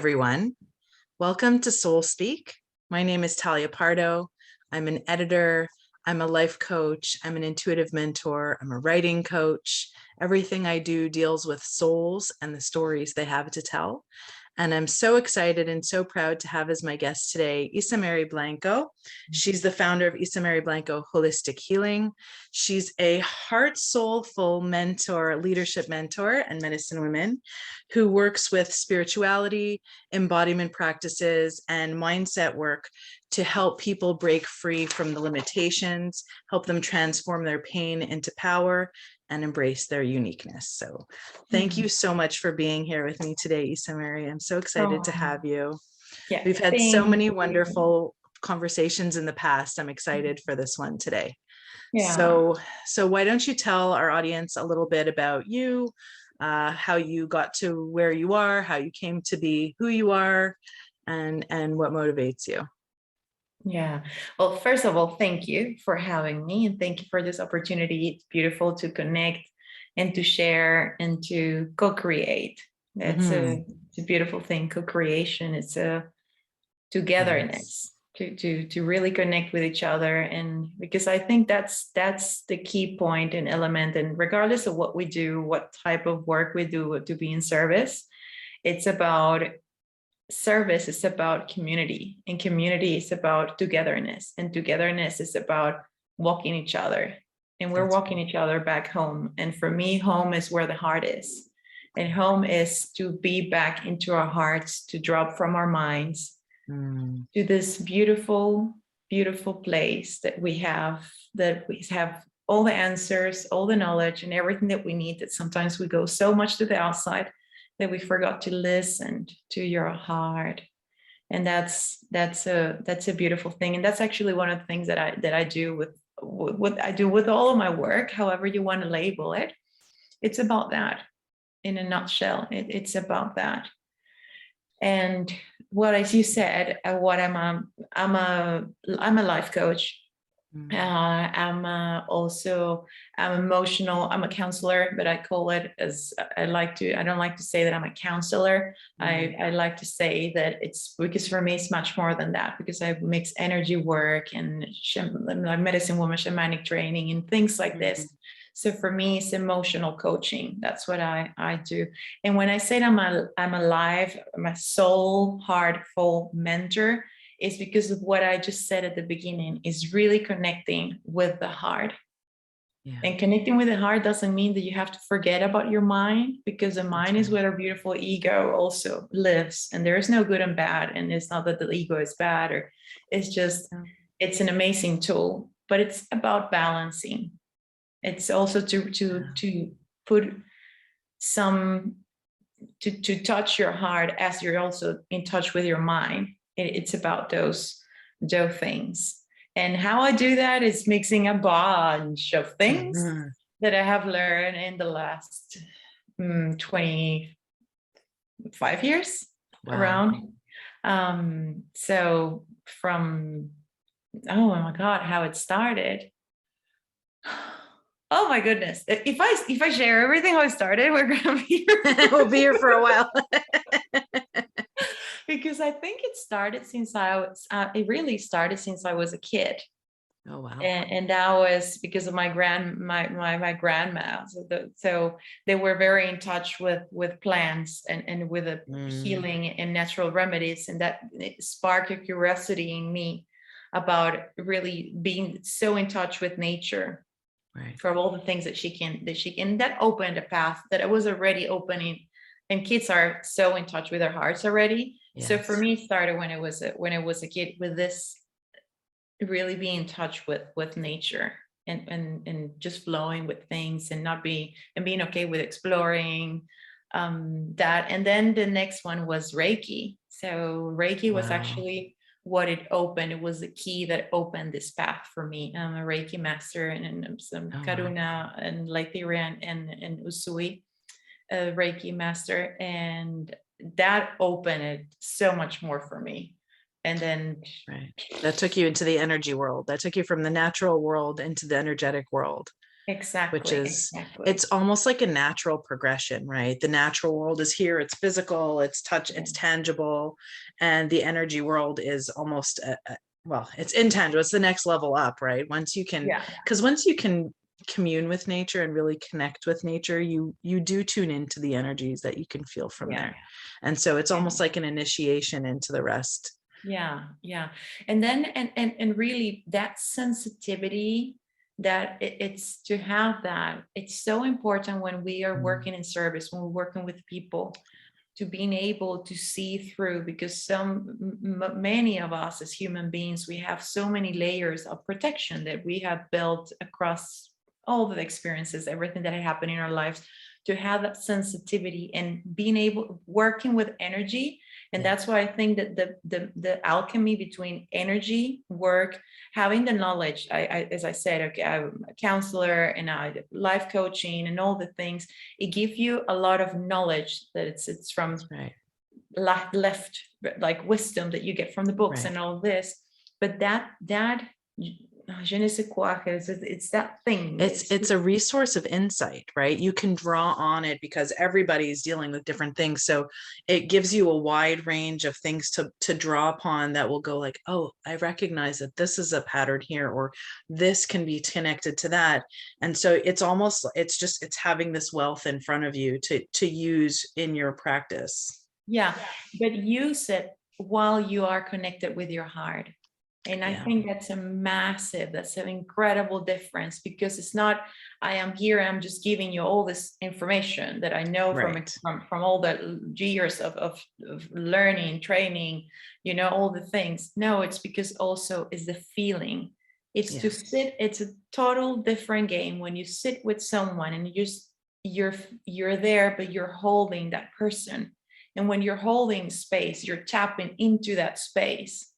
everyone. Welcome to Soul Speak. My name is Talya Pardo. I'm an editor. I'm a life coach. I'm an intuitive mentor. I'm a writing coach. Everything I do deals with souls and the stories they have to tell. And I'm so excited and so proud to have as my guest today, IssaMary Blanco. She's the founder of IssaMary Blanco Holistic Healing. She's a heart soulful mentor, leadership mentor, and medicine woman who works with spirituality, embodiment practices, and mindset work to help people break free from the limitations, help them transform their pain into power, and embrace their uniqueness. So thank you so much for being here with me today, IssaMary. I'm so excited to have you. Yeah, we've had so many wonderful conversations in the past. I'm excited for this one today. Yeah. So why don't you tell our audience a little bit about you, how you got to where you are, how you came to be who you are, and what motivates you. Yeah. Well, first of all, thank you for having me, and thank you for this opportunity. It's beautiful to connect and to share and to co-create. It's a beautiful thing. Co-creation. It's a togetherness. To really connect with each other, and because I think that's the key point and element. And regardless of what we do, what type of work we do, to be in service, it's about service. Is about community, and community is about togetherness, and togetherness is about walking each other, and we're walking each other back home. And for me, home is where the heart is, and home is to be back into our hearts, to drop from our minds to this beautiful place that we have all the answers, all the knowledge, and everything that we need. That sometimes we go so much to the outside that we forgot to listen to your heart. And that's a beautiful thing. And that's actually one of the things that I do with what I do with all of my work, however you want to label it. It's about that in a nutshell. It's about that. And what, as you said, what I'm a life coach. I'm emotional. I'm a counselor, but I call it, as I don't like to say that I'm a counselor. I like to say that it's, because for me it's much more than that, because I mix energy work and medicine woman, shamanic training, and things like this. So for me, it's emotional coaching. That's what I do. And when I say I'm a soul, heart, full mentor, is because of what I just said at the beginning, is really connecting with the heart. Yeah. And connecting with the heart doesn't mean that you have to forget about your mind, because the mind is where our beautiful ego also lives. And there is no good and bad. And it's not that the ego is bad, or it's just, it's an amazing tool, but it's about balancing. It's also to put some, to touch your heart as you're also in touch with your mind. It's about those things. And how I do that is mixing a bunch of things that I have learned in the last 25 years around. So from, oh my God, how it started. Oh my goodness. If I share everything how it started, we're going to be here. We'll be here for a while. Because I think it started since it really started since I was a kid. Oh, wow. And that was because of my grandma. So they were very in touch with plants and with the healing and natural remedies. And that sparked a curiosity in me about really being so in touch with nature. Right. For all the things that she can, and that opened a path that I was already opening. And kids are so in touch with their hearts already. Yes. So for me, it started when I was a kid, with this really being in touch with nature and just flowing with things, and being okay with exploring that. And then the next one was Reiki. So Reiki was actually what it opened. It was the key that opened this path for me. I'm a Reiki master, and some Karuna and Laithira and Usui, a Reiki master, and that opened it so much more for me. And then that took you into the energy world. That took you from the natural world into the energetic world. which Exactly. is, Exactly. it's almost like a natural progression, right? The natural world is here, it's physical, it's touch, Yeah. it's tangible, and the energy world is almost well, it's intangible, it's the next level up, right? Once you can, Yeah. because once you can commune with nature and really connect with nature, you do tune into the energies that you can feel from Yeah. there. And so it's Yeah. almost like an initiation into the rest. Yeah, yeah. And then and really that sensitivity that it's to have that, it's so important when we are Mm. working in service, when we're working with people, to being able to see through, because many of us as human beings, we have so many layers of protection that we have built across all the experiences, everything that had happened in our lives, to have that sensitivity and being able working with energy. And Yeah. that's why I think that the alchemy between energy work, having the knowledge, as I said, okay, I'm a counselor and I life coaching and all the things, it gives you a lot of knowledge that it's from That's right. left, like wisdom that you get from the books Right. and all this. But that je ne sais quoi, it's that thing. It's a resource of insight, right? You can draw on it because everybody's dealing with different things. So it gives you a wide range of things to draw upon that will go like, oh, I recognize that this is a pattern here, or this can be connected to that. And so it's almost, it's just, it's having this wealth in front of you to use in your practice. Yeah, but use it while you are connected with your heart. And I Yeah. think that's an incredible difference, because it's not, I am here, I'm just giving you all this information that I know Right. from all the years of learning, training, all the things. No, it's because also is the feeling. It's to Yes. sit, it's a total different game when you sit with someone and you're you're there, but you're holding that person. And when you're holding space, you're tapping into that space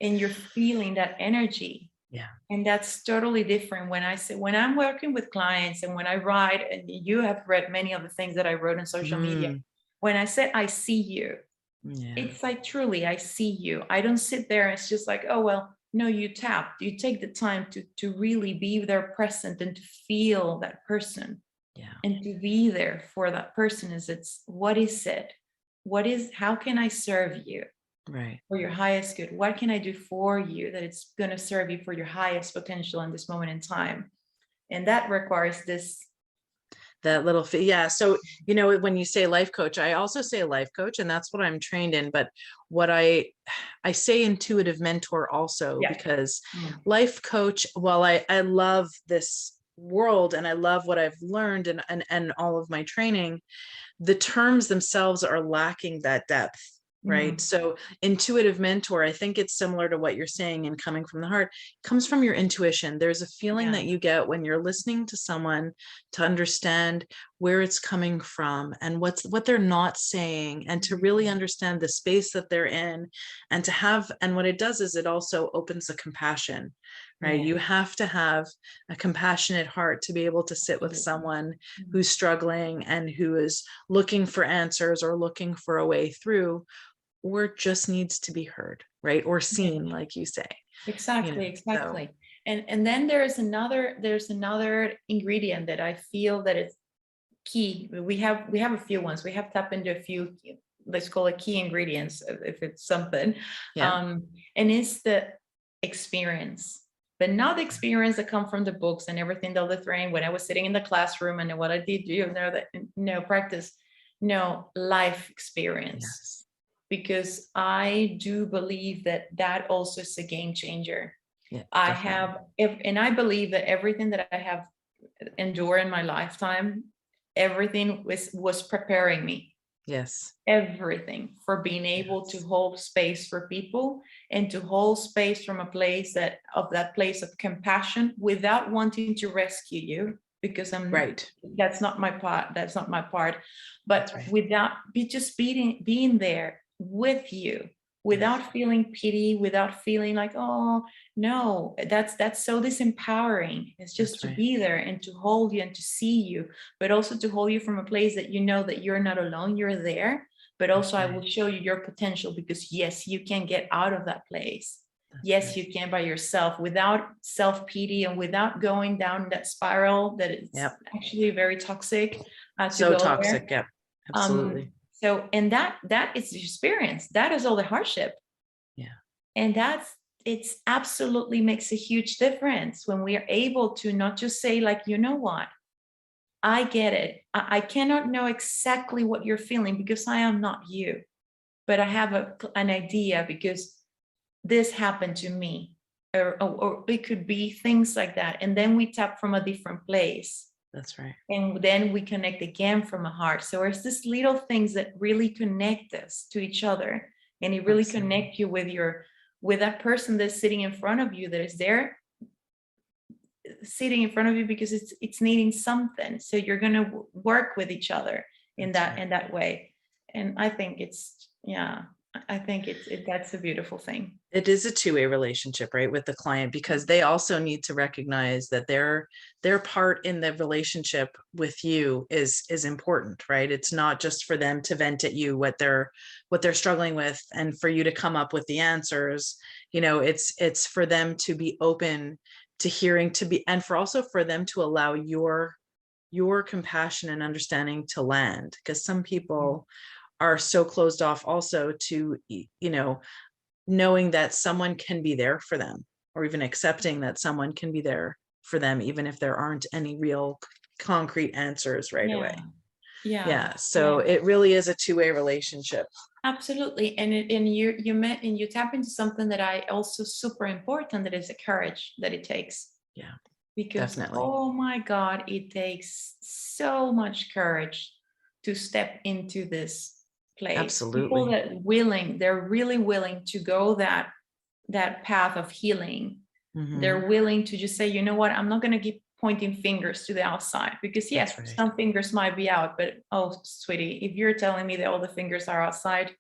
and you're feeling that energy. Yeah. And that's totally different when I say, when I'm working with clients and when I write, and you have read many of the things that I wrote on social media. Mm, When I say I see you, yeah. it's like truly I see you. I don't sit there and it's just like, oh, well, no, you tap, you take the time to really be there present and to feel that person Yeah. and to be there for that person. Is it's what is it? What is, how can I serve you Right. for your highest good? What can I do for you that it's going to serve you for your highest potential in this moment in time? And that requires this. That little yeah. So when you say life coach, I also say life coach, and that's what I'm trained in. But what I say intuitive mentor also, Yeah. because Mm. life coach, while I love this world and I love what I've learned and all of my training, the terms themselves are lacking that depth, right? Mm. So intuitive mentor, I think it's similar to what you're saying, and coming from the heart, comes from your intuition. There's a feeling Yeah. that you get when you're listening to someone, to understand where it's coming from and what they're not saying, and to really understand the space that they're in, and and what it does is it also opens the compassion, right? Yeah. You have to have a compassionate heart to be able to sit with Absolutely. someone Mm. who's struggling and who is looking for answers or looking for a way through, or just needs to be heard, right? Or Yeah. seen, like you say, Exactly, so exactly. And then there's another ingredient that I feel that it's key. We have a few ones. We have tapped into a few, let's call it key ingredients if it's something. yeah. Um, and it's the experience, but not the experience that come from the books and everything that they're throwing when I was sitting in the classroom and what I did, that practice. No, life experience. Yes. Because I do believe that that also is a game changer. Yeah, I definitely. have, and I believe that everything that I have endured in my lifetime, everything was preparing me, Yes. everything for being able to Yes. hold space for people and to hold space from a place that place of compassion without wanting to rescue you, because Right. that's not my part, That's but right. without be just being there with you, Yes. without feeling pity, without feeling like, oh no, that's so disempowering. It's just That's to right. be there and to hold you and to see you, but also to hold you from a place that you know that you're not alone, you're there, but also That's I right. will show you your potential, because yes, you can get out of that place. Yes, you can by yourself without self-pity and without going down that spiral that it's actually very toxic to So go toxic. there. Yep. Absolutely. So, and that is the experience. That is all the hardship. Yeah. And it's absolutely makes a huge difference when we are able to not just say like, you know what, I get it. I cannot know exactly what you're feeling because I am not you, but I have an idea because this happened to me, or it could be things like that. And then we tap from a different place. That's right. And then we connect again from a heart. So it's these little things that really connect us to each other. And it really connect you with that person that's sitting in front of you, that is there sitting in front of you because it's needing something. So you're going to work with each other in that way. And I think I think that's a beautiful thing. It is a two-way relationship, right, with the client, because they also need to recognize that their part in the relationship with you is important, right? It's not just for them to vent at you what they're struggling with and for you to come up with the answers. It's for them to be open to hearing, and for them to allow your compassion and understanding to land, because some people are so closed off also to knowing that someone can be there for them, or even accepting that someone can be there for them even if there aren't any real concrete answers right away. So it really is a two-way relationship. Absolutely. And you tap into something that I also super important, that is the courage that it takes. Because definitely. Oh my God, it takes so much courage to step into this place. Absolutely. People they're really willing to go that path of healing. They're willing to just say, you know what, I'm not going to keep pointing fingers to the outside, because yes, some fingers might be out, but oh sweetie, if you're telling me that all the fingers are outside,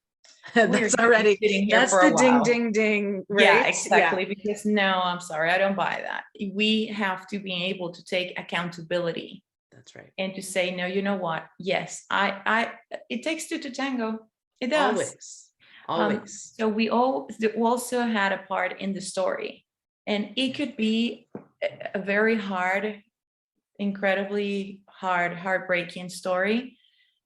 that's already sitting here that's for the ding ding ding, right? Yeah, exactly. Because no, I'm sorry, I don't buy that. We have to be able to take accountability. That's right. And to say, no, you know what, yes, it takes two to tango. It does. Always. So we also had a part in the story, and it could be a very hard, incredibly heartbreaking story,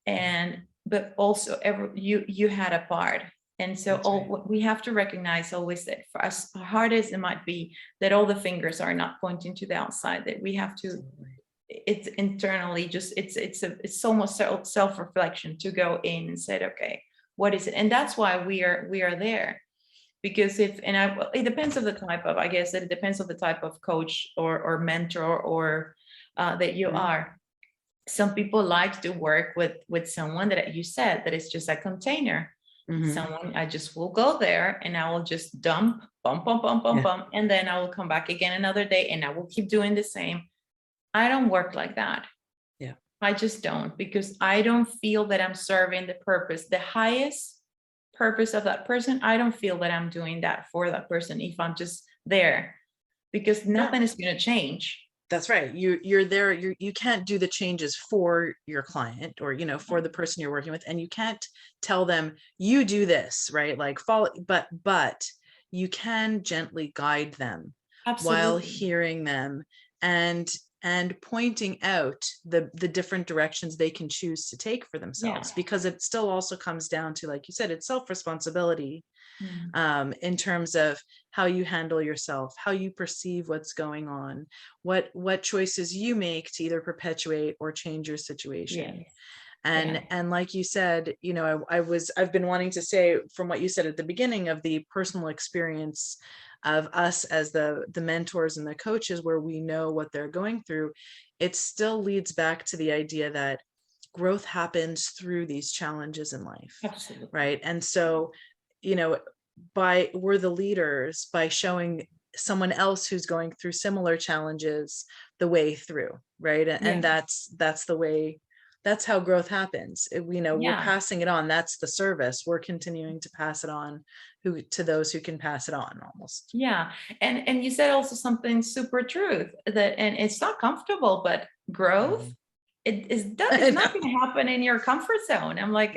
but also you had a part. And so we have to recognize always that, for as hard as it might be, that all the fingers are not pointing to the outside, that we have to it's internally just it's almost self-reflection to go in and say, okay, what is it? And that's why we are there. Because it depends on the type of, I guess that it depends on the type of coach or mentor or that you are. Some people like to work with someone that you said that is just a container. Someone, I just will go there and I will just dump, bump, and then I will come back again another day and I will keep doing the same. I don't work like that. I just don't, because I don't feel that I'm serving the purpose, the highest purpose of that person. I don't feel that I'm doing that for that person if I'm just there, because nothing is going to change. That's right. You're there. You can't do the changes for your client, or for the person you're working with, and you can't tell them you do this, right? Like follow, but you can gently guide them. Absolutely. While hearing them and pointing out the different directions they can choose to take for themselves, because it still also comes down to, like you said, it's self-responsibility. In terms of how you handle yourself, how you perceive what's going on, what choices you make to either perpetuate or change your situation. And like you said, I've been wanting to say, from what you said at the beginning of the personal experience of us as the mentors and the coaches, where we know what they're going through, it still leads back to the idea that growth happens through these challenges in life. Absolutely. Right. And so, we're the leaders by showing someone else who's going through similar challenges the way through, right? And that's the way, that's how growth happens. We're passing it on. That's the service. We're continuing to pass it on to those who can pass it on, almost. And you said also something super true, that, and it's not comfortable, but growth, it's not going to happen in your comfort zone. I'm like,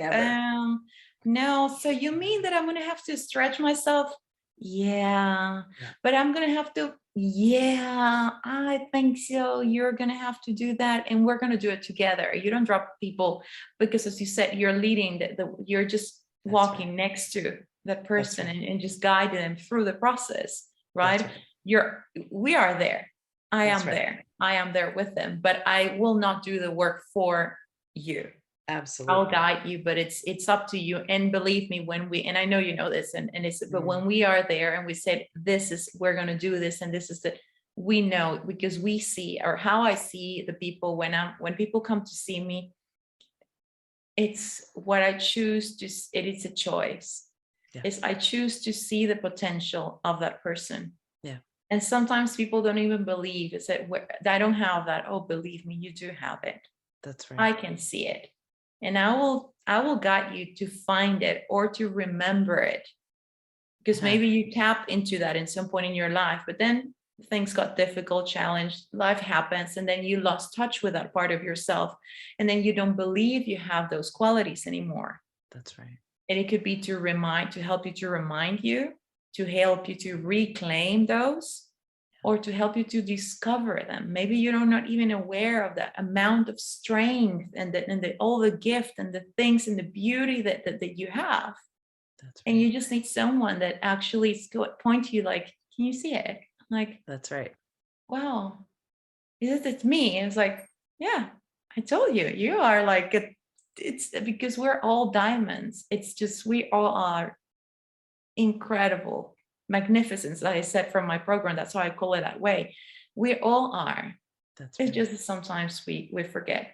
no. So you mean that I'm going to have to stretch myself yeah, Yeah. but I'm gonna have to, yeah, I think so. You're gonna have to do that, and we're gonna do it together. You don't drop people because, as you said, you're leading you're just That's right. walking next to that That's person right. and just guiding them through the process, That's right? right. We are there. I That's am right. there. I am there with them, but I will not do the work for you. I'll Absolutely. guide you, but it's up to you. And believe me, when we, and I know you know this, and it's, but Mm, when we are there and we said, this is, we're going to do this, and this is the, we know, because we see, or how I see the people when people come to see me, it's what I choose to, it is a choice. yeah. Is I choose to see the potential of that person. Yeah. And sometimes people don't even believe, is that I don't have that. Oh, believe me, you do have it. That's right. I can see it. And I will guide you to find it or to remember it. Because Uh-huh. maybe you tap into that in some point in your life, but then things got difficult, challenged, life happens, and then you lost touch with that part of yourself. And then you don't believe you have those qualities anymore. That's right. And it could be to help you to remind you, to help you to reclaim those, or to help you to discover them. Maybe you're not even aware of that amount of strength and all the gift and the things and the beauty that you have. That's And right. you just need someone that actually point to you like, can you see it? Like, That's right. wow, it's me. And it's like, yeah, I told you, you are like, it's because we're all diamonds. It's just, we all are incredible, magnificence, that I said from my program. That's why I call it that way. We all are. That's It's right. just sometimes we forget.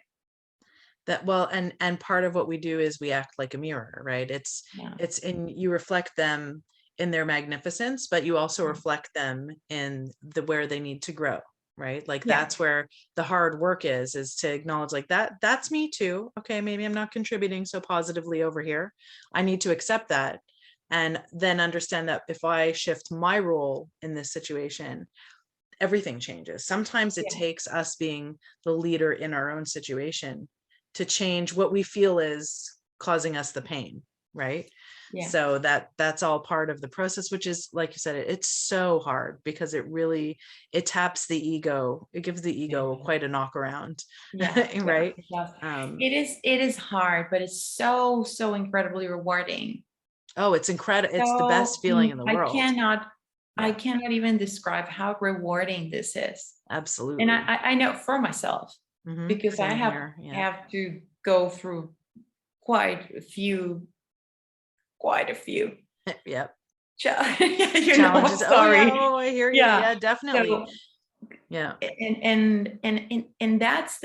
That, well, and part of what we do is we act like a mirror, right? Yeah. It's in, you reflect them in their magnificence, but you also Yeah. reflect them in the where they need to grow, right? Like Yeah. that's where the hard work is to acknowledge like that's me too. Okay, maybe I'm not contributing so positively over here. I need to accept that and then understand that if I shift my role in this situation, everything changes. Sometimes it Yeah. takes us being the leader in our own situation to change what we feel is causing us the pain, right? Yeah. So that's all part of the process, which is, like you said, it's so hard because it taps the ego. It gives the ego quite a knock around, Yeah. Yeah. right? It does. Um, It is hard, but it's so incredibly rewarding. oh, it's incredible. It's the best So feeling in the I world. cannot, I Yeah, cannot even describe how rewarding this is. And absolutely. I know for myself, because I Same have here. Yeah. have to go through quite a few, quite a few. Yep. What Challenges. Oh yeah. story. Oh, I hear you. Yeah. Yeah, definitely. So, Yeah. and that's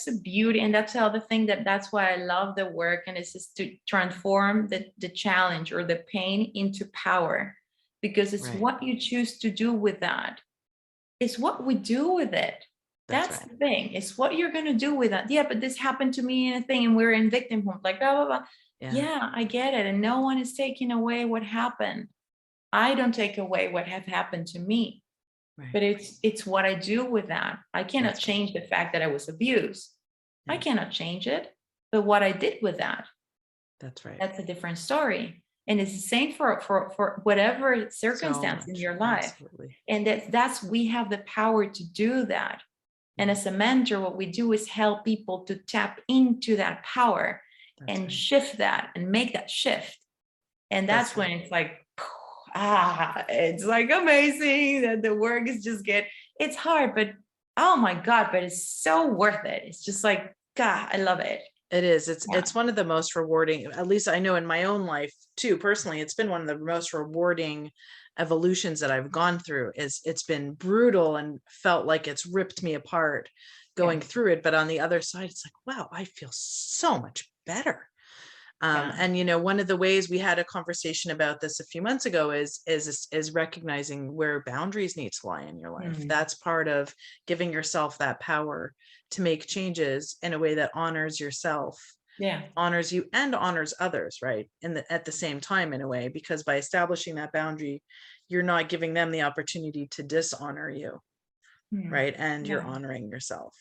the beauty, and that's the other thing, that's why I love the work, and it's just to transform the challenge or the pain into power, because it's Right. what you choose to do with that. It's what we do with it. That's That's right. the thing. It's what you're gonna do with that. Yeah, but this happened to me in a thing, and we're in victimhood, like blah blah blah. Yeah. Yeah, I get it, and no one is taking away what happened. I don't take away what have happened to me, Right. but it's what I do with that. I cannot That's right. change the fact that I was abused. I Yeah. cannot change it, but what I did with that, That's right. that's a different story. And it's the same for whatever So circumstance in much. your life. Absolutely. And that's we have the power to do that. And Yeah. as a mentor, what we do is help people to tap into that power That's and right. shift that and make that shift. And That's that's right. when it's like, it's like amazing that the work is just it's hard, but oh my God, but it's so worth it. It's just like, God, I love it. It is. Yeah. It's one of the most rewarding, at least I know in my own life too, personally, it's been one of the most rewarding evolutions that I've gone through. Is it's been brutal and felt like it's ripped me apart Yeah. going through it. But on the other side, it's like, wow, I feel so much better. Yeah. And one of the ways we had a conversation about this a few months ago is recognizing where boundaries need to lie in your life. Mm. That's part of giving yourself that power to make changes in a way that honors yourself, Yeah. honors you, and honors others, right? At the same time, in a way, because by establishing that boundary, you're not giving them the opportunity to dishonor you, Mm. right? And you're Yeah. honoring yourself.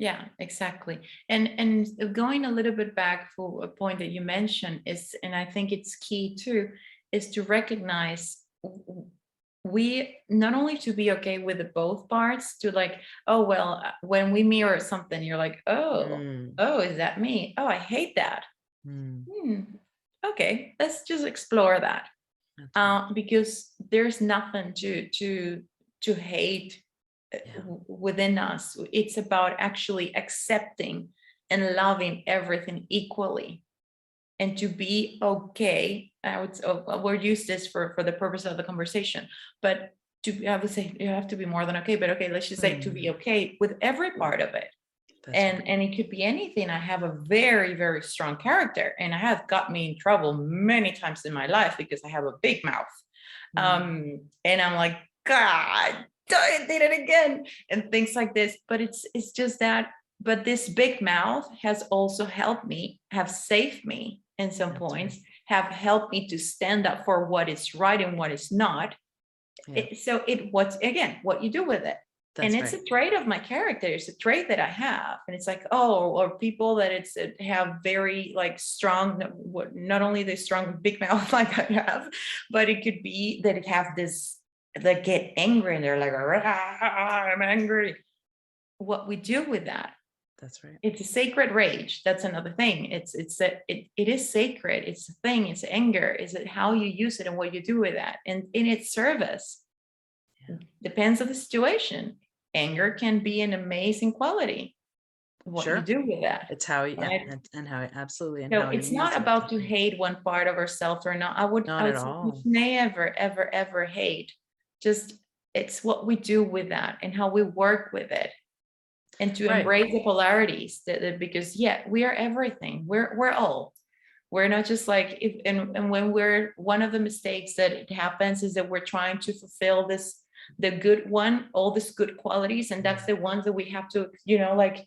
Yeah, exactly. And going a little bit back for a point that you mentioned is, and I think it's key too, is to recognize we not only to be okay with the both parts, to like, oh well, when we mirror something, you're like, oh, Mm, oh, is that me? Oh, I hate that. mm, Hmm, okay, let's just explore that. that's right. Because there's nothing to hate Yeah. within us. It's about actually accepting and loving everything equally, and to be okay. We'll use this for the purpose of the conversation, but I would say you have to be more than okay, but okay, let's just say to be Mm, okay with every part of it. that's right. And it could be anything. I have a very, very strong character, and I have got me in trouble many times in my life because I have a big mouth. Mm, And I'm like, God, I did it again, and things like this. But it's just that. But this big mouth has also helped me, have saved me in some that's right. points, have helped me to stand up for what is right and what is not. Yeah, So what's again what you do with it. And that's it's right. a trait of my character. It's a trait that I have. And it's like, oh, or people that have very like strong, not only the strong big mouth like I have, but it could be that it have this, that get angry and they're like, "Ah, I'm angry." What we do with that, That's right. it's a sacred rage. That's another thing. It's that it is sacred. It's a thing. It's anger. Is it how you use it and what you do with that? And in its service, Yeah. depends on the situation. Anger can be an amazing quality. What you Sure. do with that, It's how, yeah, right? and how, absolutely, and So how you it's not use it. about to Definitely. hate one part of ourselves or not. I Not at would say we all. never, ever, ever hate. Just it's what we do with that and how we work with it, and to Right. embrace the polarities because yeah, we are everything. We're all. We're not just like if and when we're one of the mistakes that it happens is that we're trying to fulfill this the good one, all these good qualities, and that's Mm, the ones that we have to, like,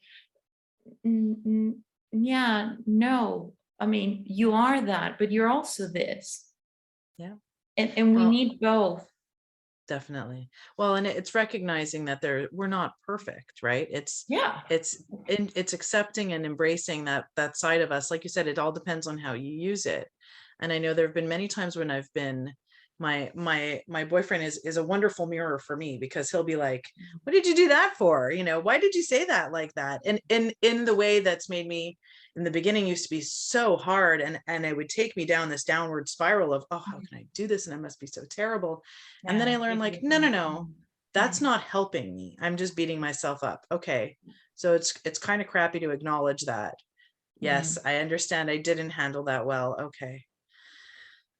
yeah, no. I mean, you are that, but you're also this. yeah. And we Well, need both. definitely. Well, and it's recognizing that we're not perfect, right? Yeah. It's accepting and embracing that side of us. Like you said, it all depends on how you use it. And I know there have been many times when I've been my boyfriend is a wonderful mirror for me, because he'll be like, "What did you do that for? Why did you say that like that?" And in the way that's made me, in the beginning, used to be so hard, and it would take me down this downward spiral of, oh, how can I do this? And I must be so terrible. And then I Yeah. learned, Give like, you no, no, some- no, that's Mhm. not helping me. I'm just beating myself up. Okay. So it's kind of crappy to acknowledge that. Yes, Mhm. I understand I didn't handle that well. Okay.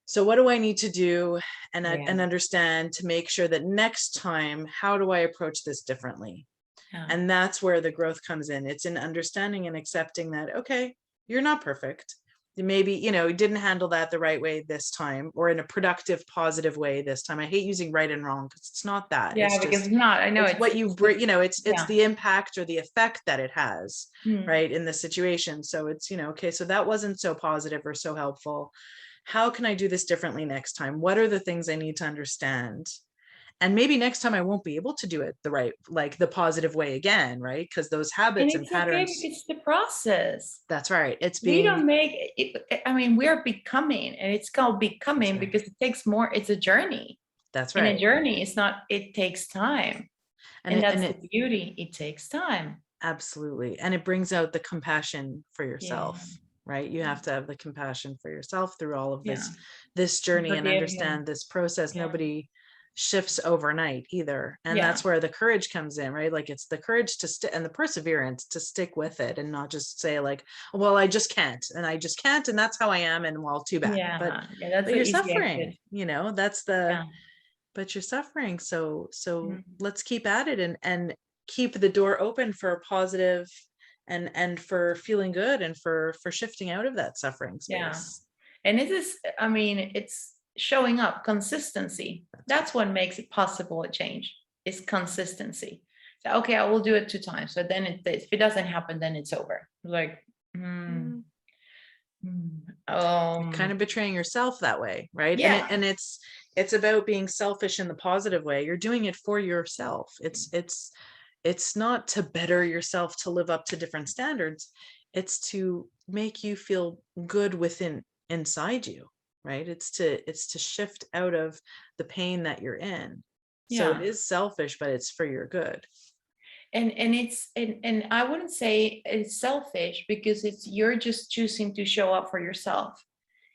So what do I need to do Yeah. and understand to make sure that next time, how do I approach this differently? Yeah. And that's where the growth comes in. It's in understanding and accepting that, okay, you're not perfect. Maybe, you didn't handle that the right way this time, or in a productive, positive way this time. I hate using right and wrong, because it's not that. It's Yeah, because just, it's not. I know it's what you it's bring, just it's yeah. the impact or the effect that it has, Mm. right, in the situation. So it's, okay, so that wasn't so positive or so helpful. How can I do this differently next time? What are the things I need to understand? And maybe next time I won't be able to do it the right, like the positive way again, right? Because those And habits and it's okay patterns, because it's the process. that's right. It's We being, don't make it, I mean, we're becoming, and it's called that's becoming right. because it takes more. It's a journey. That's And a right. journey is not, it takes time. And And it, that's and the it, beauty. It takes time. absolutely. And it brings out the compassion for Yeah. yourself, right? You have to have the compassion for yourself through all of Yeah. this And journey, and forgiveness. understand this process. Yeah. Nobody shifts overnight either. And Yeah. that's where the courage comes in, right? Like, it's the courage to stick, and the perseverance to stick with it, and not just say like, well, I just can't, and I just can't, and that's how I am, and well, too bad. But Yeah. Yeah. That's but the you're easy exit. suffering, that's the Yeah. but you're suffering. So Mhm. let's keep at it, and keep the door open for a positive, and for feeling good, and for shifting out of that suffering Yeah. space. And it is, I mean, it's showing up, consistency. That's right. That's what makes it possible a change, is consistency. So, okay, I will do it 2 times. So then if it doesn't happen, then it's over. Like, mm, Mm, mm, you're kind of betraying yourself that way, right? And it yeah, and it's about being selfish in the positive way. You're doing it for yourself. It's not to better yourself, to live up to different standards. It's to make you feel good within inside you. right? It's to shift out of the pain that you're in. So it Yeah. is selfish, but it's for your good. And it's and I wouldn't say it's selfish, because it's you're just choosing to show up for yourself,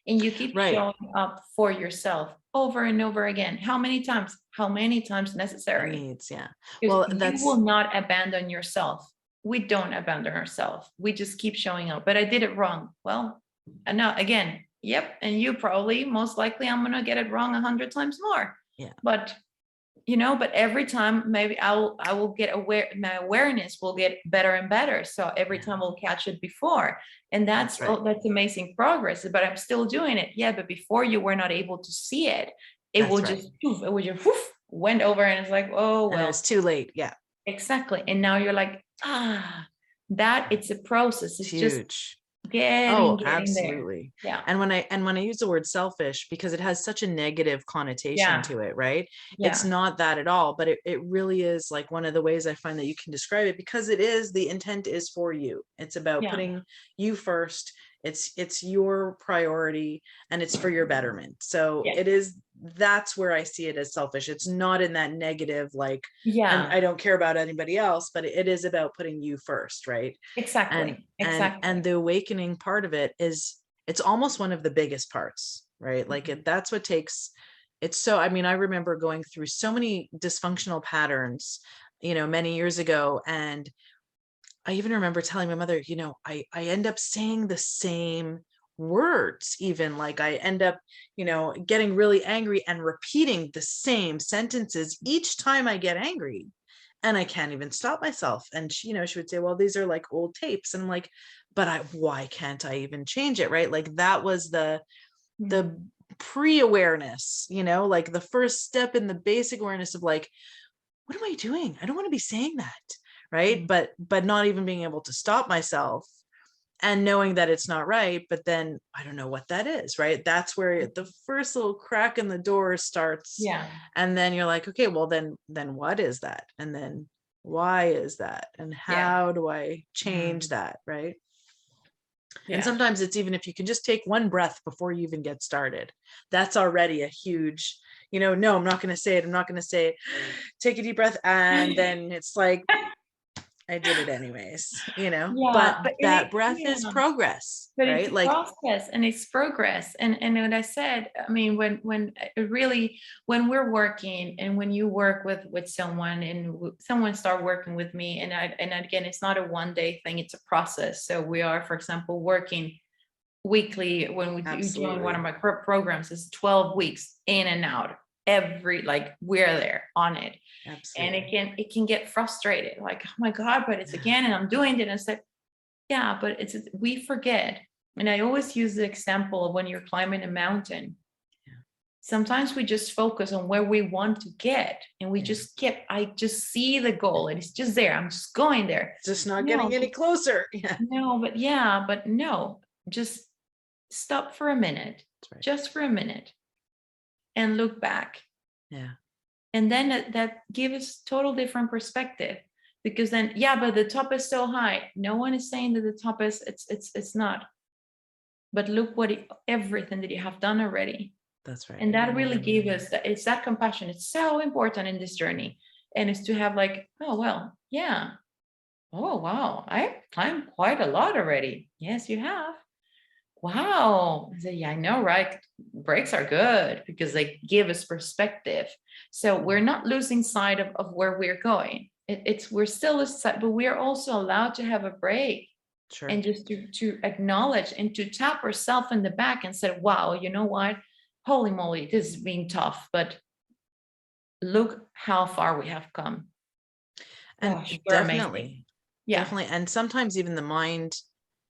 and you keep Right. showing up for yourself over and over again. How many times? How many times It necessary? needs, yeah. Because Well, you that's will not abandon yourself. We don't abandon ourselves. We just keep showing up. But I did it wrong. Well, and now again, yep. And you probably, most likely, I'm gonna get it wrong 100 times more. yeah, But but every time maybe I will get aware, my awareness will get better and better. So every yeah, time I'll catch it before. And that's right. that's amazing progress. But I'm still doing it. Yeah, but before you were not able to see it. It will That's right. just poof, it will just woof, went over, and it's like, oh And it well. was too late. Yeah. Exactly. And now you're like, that it's a process. It's It's just huge. getting Oh, getting there. absolutely. Yeah. And when I use the word selfish, because it has such a negative connotation Yeah. to it, right? It's Yeah. not that at all, but it really is like one of the ways I find that you can describe it, because it is, the intent is for you. It's about Yeah. putting you first. It's your priority, and it's for your betterment. So Yeah. it is, that's where I see it as selfish. It's not in that negative, like I Yeah. don't care about anybody else, but it is about putting you first, right? and Exactly. and Exactly. the awakening part of it is, it's almost one of the biggest parts, right? Like Mhm. that's what takes, it's so, I mean, I remember going through so many dysfunctional patterns, many years ago. And I even remember telling my mother, I end up saying the same words, even like I end up, getting really angry and repeating the same sentences each time I get angry. And I can't even stop myself. And she would say, well, these are like old tapes. And I'm like, but why can't I even change it? Right. Like that was the Mhm. pre-awareness, like the first step in the basic awareness of like, what am I doing? I don't want to be saying that. Right. Mhm. But not even being able to stop myself and knowing that it's not right. But then I don't know what that is. Right. That's where the first little crack in the door starts. Yeah. And then you're like, okay, well then what is that? And then why is that? And Yeah. how do I change Mhm. that? Right. And Yeah. sometimes it's even if you can just take one breath before you even get started, that's already a huge, no, I'm not going to say it. I'm not going to say it. Take a deep breath. And then it's like, I did it anyways, but Yeah, but in that it, breath is yeah. progress, But it's right? a Like, process and it's progress. And what I said, I mean, when it really, when we're working and when you work with someone and someone start working with me, and again, it's not a one day thing, it's a process. So we are, for example, working weekly. When we do doing one of absolutely. my programs, is 12 weeks in and out. Every, like, we're there on it. And Absolutely. it can get frustrated, like, oh my God, but it's Yeah. again, and I'm doing it. And I said, yeah, but we forget. And I always use the example of when you're climbing a mountain. Yeah. Sometimes we just focus on where we want to get, and we Yeah. just I just see the goal and it's just there. I'm just going there. Just not No, getting any closer. Yeah. no, but yeah, but no, just stop for a minute, That's right. just for a minute, and look back. Yeah. And then that gives total different perspective, because then, yeah, but the top is so high. No one is saying that the top is, it's not. But look everything that you have done already. That's right. And that really gave us that, it's that compassion. It's so important in this journey. And it's to have like, oh well, yeah. Oh wow, I climbed quite a lot already. Yes, you have. Wow. I said, yeah, I know, right? Breaks are good because they give us perspective. So we're not losing sight of where we're going. It's we're still a side, but we are also allowed to have a break, Sure. and just to acknowledge and to tap ourselves in the back and say, wow, you know what? Holy moly, this has been tough, but look how far we have come. And Gosh, we're amazing. definitely, Yeah. definitely. And sometimes even the mind,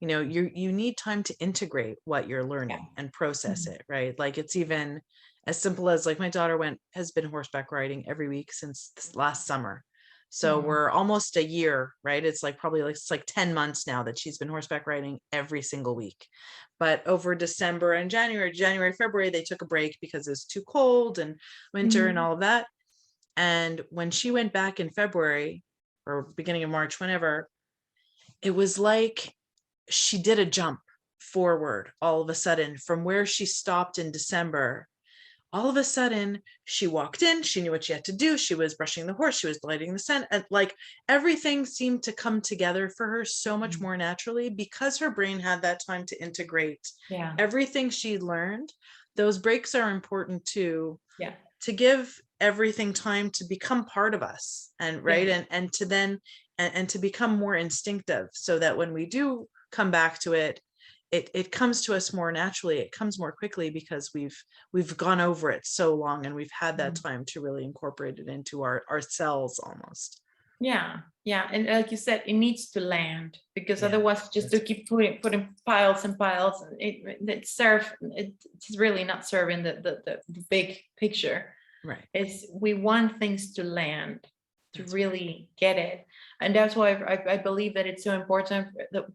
you need time to integrate what you're Yeah. learning and process Mhm. it, right? Like it's even as simple as like my daughter has been horseback riding every week since this last summer. So Mhm. we're almost a year, right? It's like probably like it's like 10 months now that she's been horseback riding every single week. But over December and January, February, they took a break because it's too cold and winter and Mhm. all of that. And when she went back in February or beginning of March, whenever, it was like she did a jump forward all of a sudden from where she stopped in December. All of a sudden she walked in, she knew what she had to do. She was brushing the horse, she was lighting the scent, and like everything seemed to come together for her so much more naturally because her brain had that time to integrate everything she learned. Those breaks are important too, to give everything time to become part of us, and and to then and to become more instinctive, so that when we do come back to it, it comes to us more naturally. It comes more quickly because we've gone over it so long, and we've had that time to really incorporate it into our cells almost. Yeah. And like you said, it needs to land, because otherwise just to keep putting piles and piles, it's really not serving the big picture. Right. We want things to land, to really get it. And that's why I believe that it's so important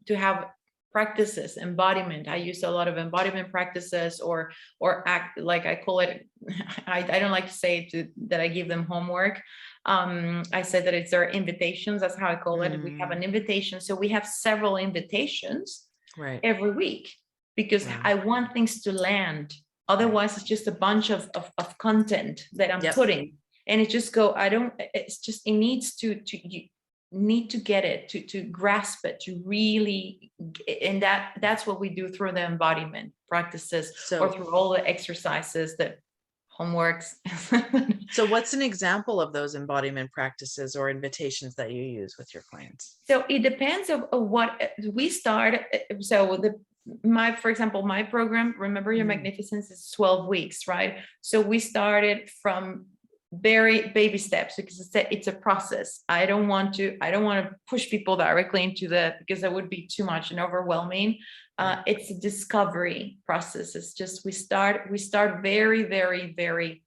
to have practices, embodiment. I use a lot of embodiment practices, or act, like I call it, I don't like to say that I give them homework. I said that it's their invitations. That's how I call it. We have an invitation. So we have several invitations every week, because I want things to land. Otherwise, it's just a bunch of content that I'm putting, and it just it needs you need to get it, to grasp it, to really, and that's what we do through the embodiment practices, or through all the exercises, that homeworks. So what's an example of those embodiment practices or invitations that you use with your clients? So it depends of what we start. So for example, my program, Remember Your Magnificence, is 12 weeks, right? So we started from very baby steps, because it's a process. I don't want to push people directly into because that would be too much and overwhelming. It's a discovery process. It's just we start very, very, very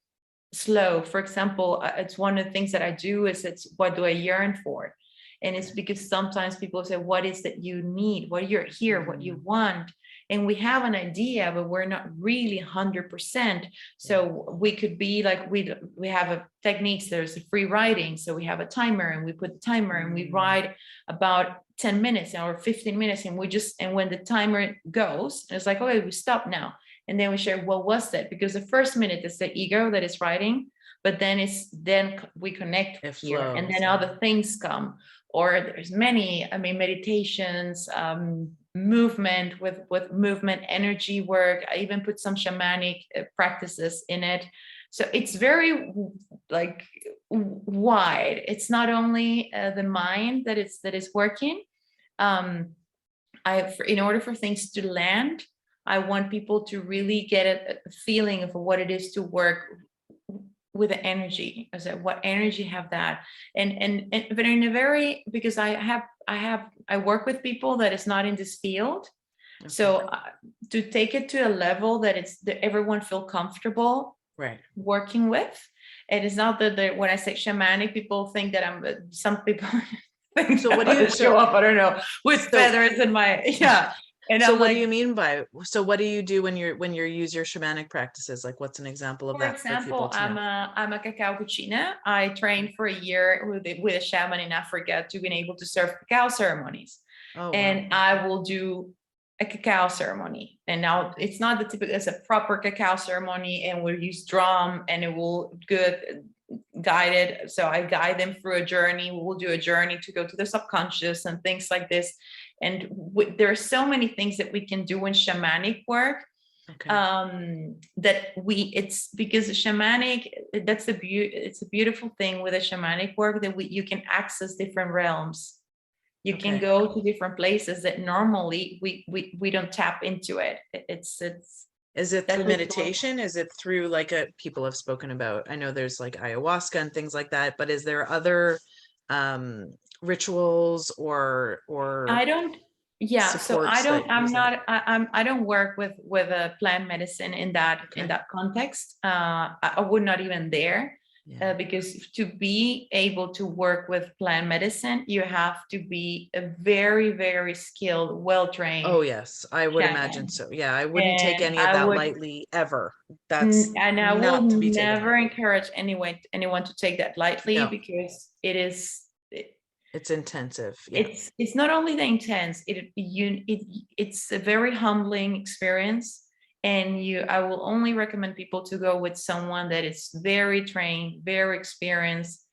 slow. For example, it's one of the things that I do is, it's what do I yearn for? And it's because sometimes people say, what is that you need? What you're here, what you want? And we have an idea, but we're not really 100%. So we could be like, we have a techniques, there's a free writing. So we have a timer, and we put the timer, and we write about 10 minutes or 15 minutes. And and when the timer goes, it's like, okay, we stop now. And then we share, what was that? Because the first minute is the ego that is writing, but then we connect here, and then other things come. Or there's many, meditations, movement with movement, energy work. I even put some shamanic practices in it. So it's very like wide. It's not only the mind that is working. In order for things to land, I want people to really get a feeling of what it is to work with the energy. I said, what energy have that? And but in a very, because I work with people that is not in this field. Okay. So to take it to a level that everyone feel comfortable working with. And it's not that when I say shamanic, people think that some people think so. What do you show up? I don't know, with feathers in my And so what do you mean by, so what do you do when you use your shamanic practices? Like, what's an example of that? For example, I'm a cacao cucina. I trained for a year with a shaman in Africa to be able to serve cacao ceremonies. And I will do a cacao ceremony. And now it's not the typical, it's a proper cacao ceremony, and we'll use drum, and it will guided. So I guide them through a journey. We'll do a journey to go to the subconscious and things like this. And there are so many things that we can do in shamanic work. It's because shamanic, it's a beautiful thing with a shamanic work, that you can access different realms. You can go to different places that normally we don't tap into it. Is it through meditation? Is it through people have spoken about, I know there's like ayahuasca and things like that, but is there other rituals or I don't work with a plant medicine in that context. I would not even dare. Because to be able to work with plant medicine, you have to be a very, very skilled, well-trained. Oh yes, I would imagine so. Yeah, I wouldn't take any of that lightly ever. And I will never encourage anyone to take that lightly, because It's intensive. Yeah. It's not only the intense, it's a very humbling experience. And I will only recommend people to go with someone that is very trained, very experienced,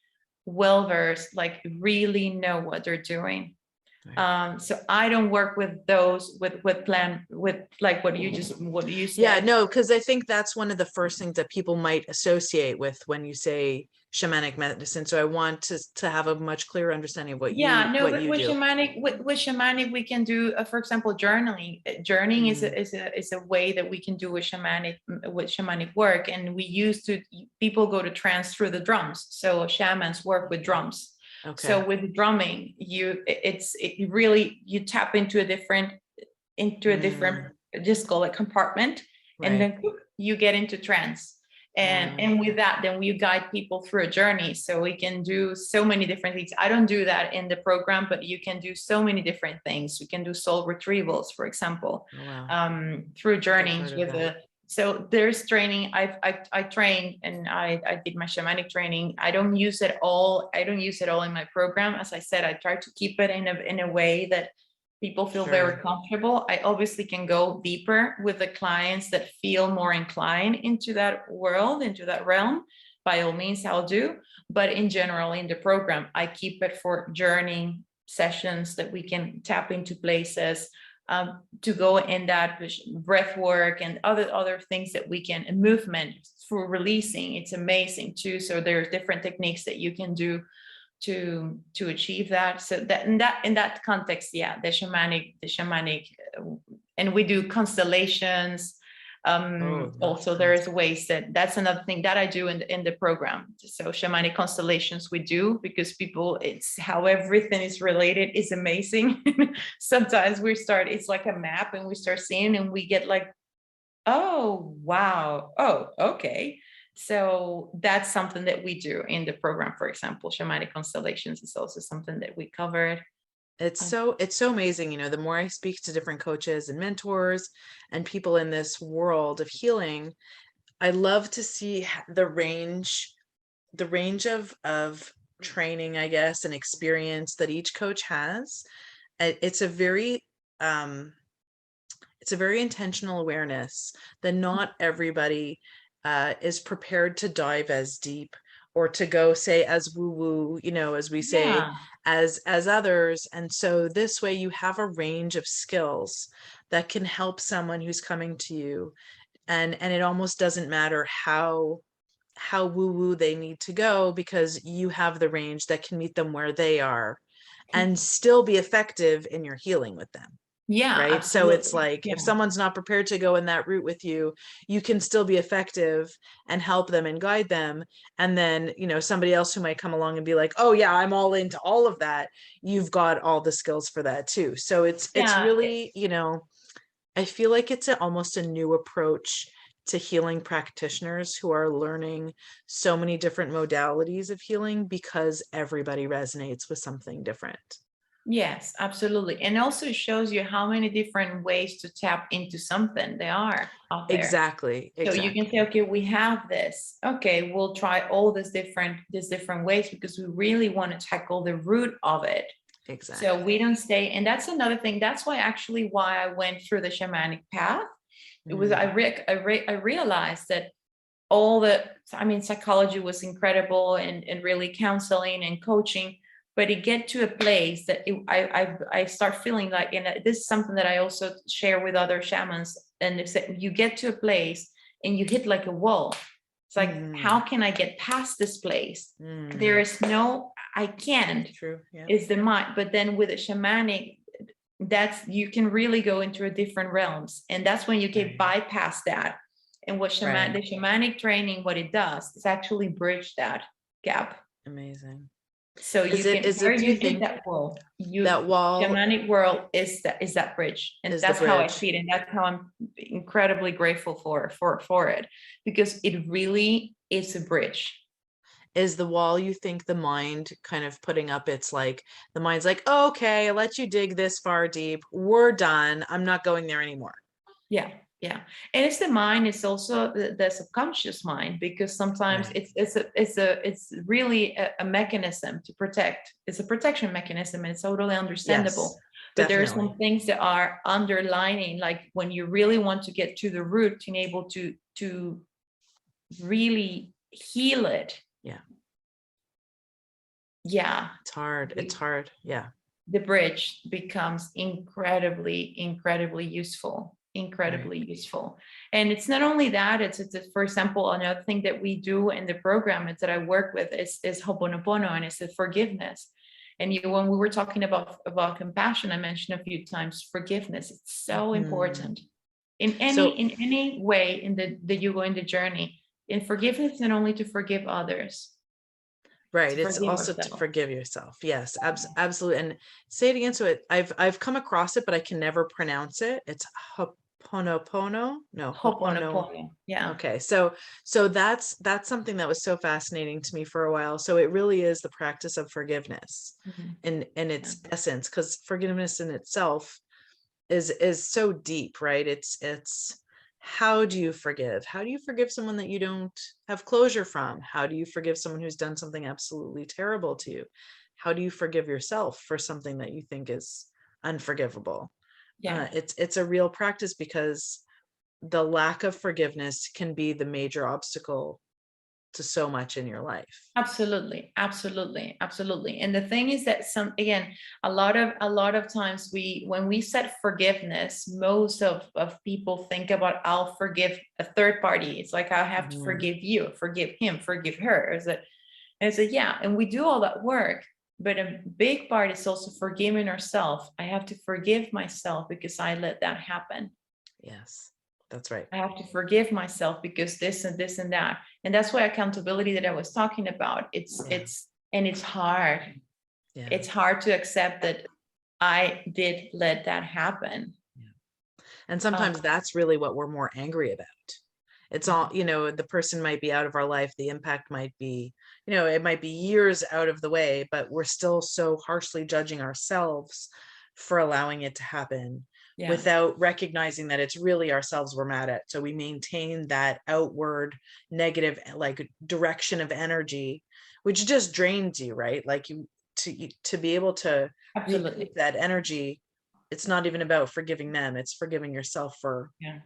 well versed, like really know what they're doing. Right. So I don't work with those with plan with like what you Yeah, said. no, because I think that's one of the first things that people might associate with when you say shamanic medicine. So I want to have a much clearer understanding of Yeah, no, what but you do. with shamanic we can do, for example, journaling. Journaling is a way that we can do with shamanic work, and we used to people go to trance through the drums. So shamans work with drums. Okay. So with drumming, it really, you tap into a different Mm, just call it compartment, and right. then you get into trance. and Wow. and with that, then we guide people through a journey, so we can do so many different things. I don't do that in the program, but you can do so many different things. You can do soul retrievals, for example, Oh, wow. through I think I've journeys heard of with that. a so there's training. I trained, and I did my shamanic training. I don't use it all in my program. As I said, I try to keep it in a way that people feel very Sure. comfortable. I obviously can go deeper with the clients that feel more inclined into that world, into that realm. By all means, I'll do. But in general, in the program, I keep it for journeying sessions that we can tap into places, to go in that breath work and other things that we can, and movement for releasing. It's amazing too. So there's different techniques that you can do to achieve that. So that in that context, yeah, the shamanic, and we do constellations. Oh, lots of Also there cons. is ways that's another thing that I do in the program. So shamanic constellations we do, because people, it's how everything is related is amazing. Sometimes it's like a map, and we start seeing, and we get like, oh, wow. Oh, okay. So that's something that we do in the program. For example, shamanic constellations is also something that we covered. Um, It's so amazing. The more I speak to different coaches and mentors and people in this world of healing, I love to see the range of training, I guess, and experience that each coach has. It's a very it's a very intentional awareness that not everybody is prepared to dive as deep or to go say as woo woo, as we say, yeah. as others. And so this way you have a range of skills that can help someone who's coming to you, and it almost doesn't matter how woo woo they need to go, because you have the range that can meet them where they are and still be effective in your healing with them. Yeah, Right. So it's absolutely. like, Yeah. if someone's not prepared to go in that route with you, you can still be effective and help them and guide them. And then, somebody else who might come along and be like, oh yeah, I'm all into all of that. You've got all the skills for that too. So it's Yeah. really, I feel like it's almost a new approach to healing practitioners who are learning so many different modalities of healing, because everybody resonates with something different. Yes, absolutely. And also it shows you how many different ways to tap into something there are out there. Exactly. So you can say, Exactly. okay, we have this. Okay, we'll try all these different ways, because we really want to tackle the root of it. So we Exactly. don't stay, and that's another thing. That's why I went through the shamanic path. It was Mm, I realized that psychology was incredible, and really counseling and coaching, but it get to a place that I start feeling like, and this is something that I also share with other shamans, and it's that you get to a place and you hit like a wall. It's like, how mm, can I get past this place? There mm. is no, I can't, True. Yeah. is the mind. But then with a shamanic, that's, you can really go into a different realms, and that's when you can Right. bypass that. And Right. the shamanic training, what it does is actually bridge that gap. Amazing. So Is you it, can, is where it, do you you hit think that wall, that wall shamanic world is that bridge. And is the that's how I bridge? see it. And that's how I'm incredibly grateful for it, because it really is a bridge. Is the wall, you think, the mind kind of putting up its, like, the mind's like, oh, okay, I let you dig this far deep. We're done. I'm not going there anymore. Yeah. Yeah, and it's the mind. It's also the subconscious mind, because sometimes Right. it's really a mechanism to protect. It's a protection mechanism, and it's totally Yes, understandable. But there are definitely. some things that are underlining, like when you really want to get to the root, to be able to really heal it. Yeah. Yeah, It's hard. It's we, hard. Yeah. the bridge becomes incredibly useful, Right. incredibly useful. And it's not only that, for example, another thing that we do in the program is that I work with is Ho'oponopono, and it's the forgiveness. And when we were talking about compassion, I mentioned a few times forgiveness. It's so Mhm. important in So, any way in that you go in the journey. In forgiveness, not only to forgive others, to right. It's forgive also to ourselves. forgive yourself. Yes, absolutely. And say it again. So I've come across it, but I can never pronounce it. It's Ho'oponopono. No, Ho'opono. Ho'oponopono. Yeah. Okay. So that's something that was so fascinating to me for a while. So it really is the practice of forgiveness Mhm. in Yeah. its essence, because forgiveness in itself is so deep, right? It's how do you forgive? How do you forgive someone that you don't have closure from? How do you forgive someone who's done something absolutely terrible to you? How do you forgive yourself for something that you think is unforgivable? Yeah. It's a real practice, because the lack of forgiveness can be the major obstacle to so much in your life. Absolutely, absolutely, absolutely. And the thing is that again, a lot of times when we set forgiveness, most of people think about, I'll forgive a third party. It's like, I have to Mhm. forgive you, forgive him, forgive her. Is it yeah, and we do all that work, but a big part is also forgiving ourselves. I have to forgive myself because I let that happen. Yes, that's right. I have to forgive myself because this and this and that. And that's why accountability that I was talking about, Yeah, it's hard. yeah, It's hard to accept that I did let that happen. yeah. And Um, sometimes that's really what we're more angry about. It's all, the person might be out of our life, the impact might be, it might be years out of the way, but we're still so harshly judging ourselves for allowing it to happen, yeah, without recognizing that it's really ourselves we're mad at. So we maintain that outward negative, like, direction of energy, which just drains you, right? Like, to be able to recoup absolutely. that energy, it's not even about forgiving them, it's forgiving yourself for Yeah.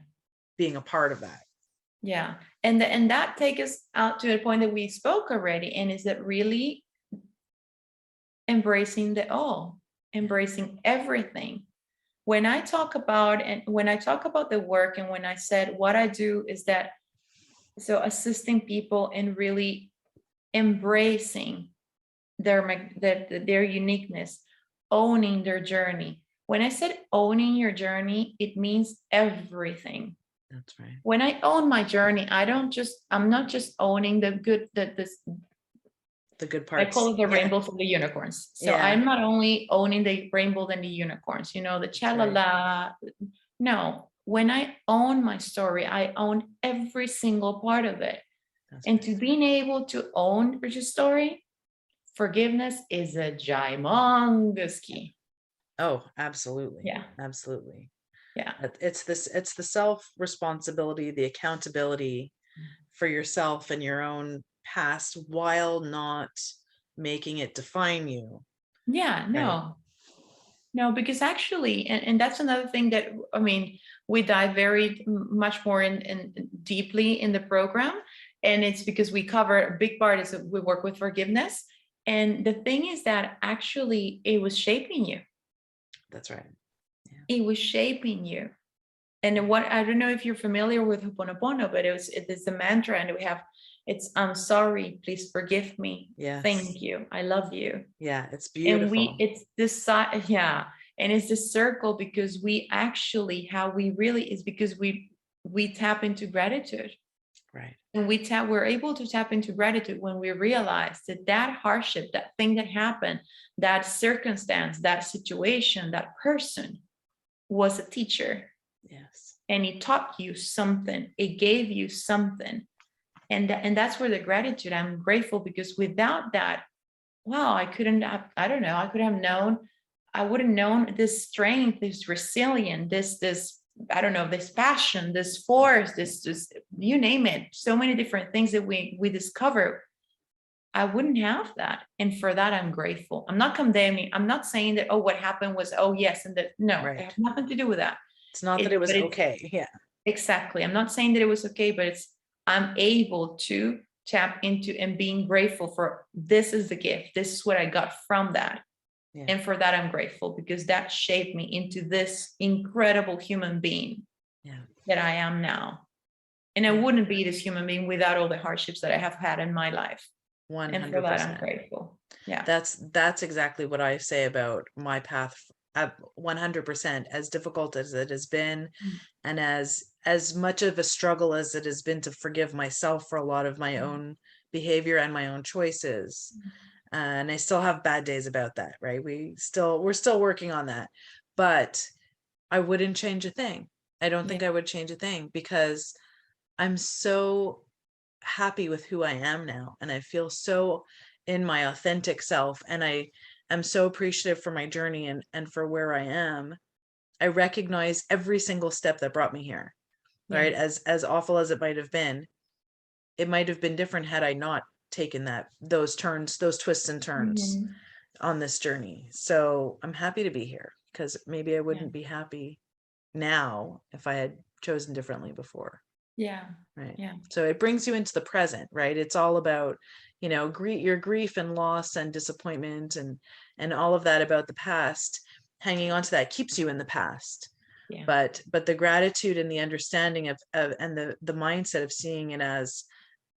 being a part of that. Yeah. And that takes us out to a point that we spoke already. And is that really embracing the all, embracing everything. When I talk about the work, and when I said what I do is that, so assisting people in really embracing their uniqueness, owning their journey. When I said owning your journey, it means everything. That's right. When I own my journey, I'm not just owning the good, The good I parts. call it the Yeah. rainbows and the unicorns. So Yeah. I'm not only owning the rainbow and the unicorns, the That's right. chalala. No, when I own my story, I own every single part of it. That's And right. to being able to own your story, forgiveness is a gymongous key. Oh, absolutely. Yeah, Absolutely. yeah, It's the self responsibility, the accountability for yourself and your own past, while not making it define you. yeah. Right. No, because actually, and that's another thing that, I mean, we dive very much more in deeply in the program, and it's because we cover a big part is that we work with forgiveness, and the thing is that actually it was shaping you. That's right. Yeah. It was shaping you. And what, I don't know if you're familiar with Ho'oponopono, but it is the mantra, and we have, it's, I'm sorry, please forgive me, Yes. thank you, I love you. Yeah. It's And beautiful. it's this side, yeah, and it's the circle, because we actually, how we really is because we tap into gratitude. Right. And we're able to tap into gratitude when we realize that hardship, that thing that happened, that circumstance, that situation, that person was a teacher, Yes. and it taught you something, it gave you something. And that's where the gratitude, I'm grateful, because without that, wow, I couldn't have, I don't know, I could have known, I would have known this strength, this resilience, this I don't know, this passion, this force, this, you name it, so many different things that we discover, I wouldn't have that. And for that, I'm grateful. I'm not condemning. I'm not saying that, oh, what happened was, oh, yes. And that, no, it has nothing to do with that. It's not that it was okay. Yeah. Exactly. I'm not saying that it was okay, but I'm able to tap into and being grateful for, this is the gift. This is what I got from that. Yeah. And for that, I'm grateful, because that shaped me into this incredible human being that I am now. And I wouldn't be this human being without all the hardships that I have had in my life. 100%. And for that, I'm grateful. Yeah. That's exactly what I say about my path. 100%, as difficult as it has been, and as much of a struggle as it has been to forgive myself for a lot of my own behavior and my own choices. And I still have bad days about that, right? We're still working on that, but I wouldn't change a thing. I don't think I would change a thing, because I'm so happy with who I am now, and I feel so in my authentic self, and I am so appreciative for my journey and for where I am. I recognize every single step that brought me here, right? As awful as it might have been different had I not taken those twists and turns on this journey. So I'm happy to be here, because maybe I wouldn't be happy now if I had chosen differently before. Yeah. Right. Yeah. So it brings you into the present, right? It's all about, your grief and loss and disappointment and all of that about the past. Hanging on to that keeps you in the past. Yeah. But the gratitude and the understanding of and the mindset of seeing it as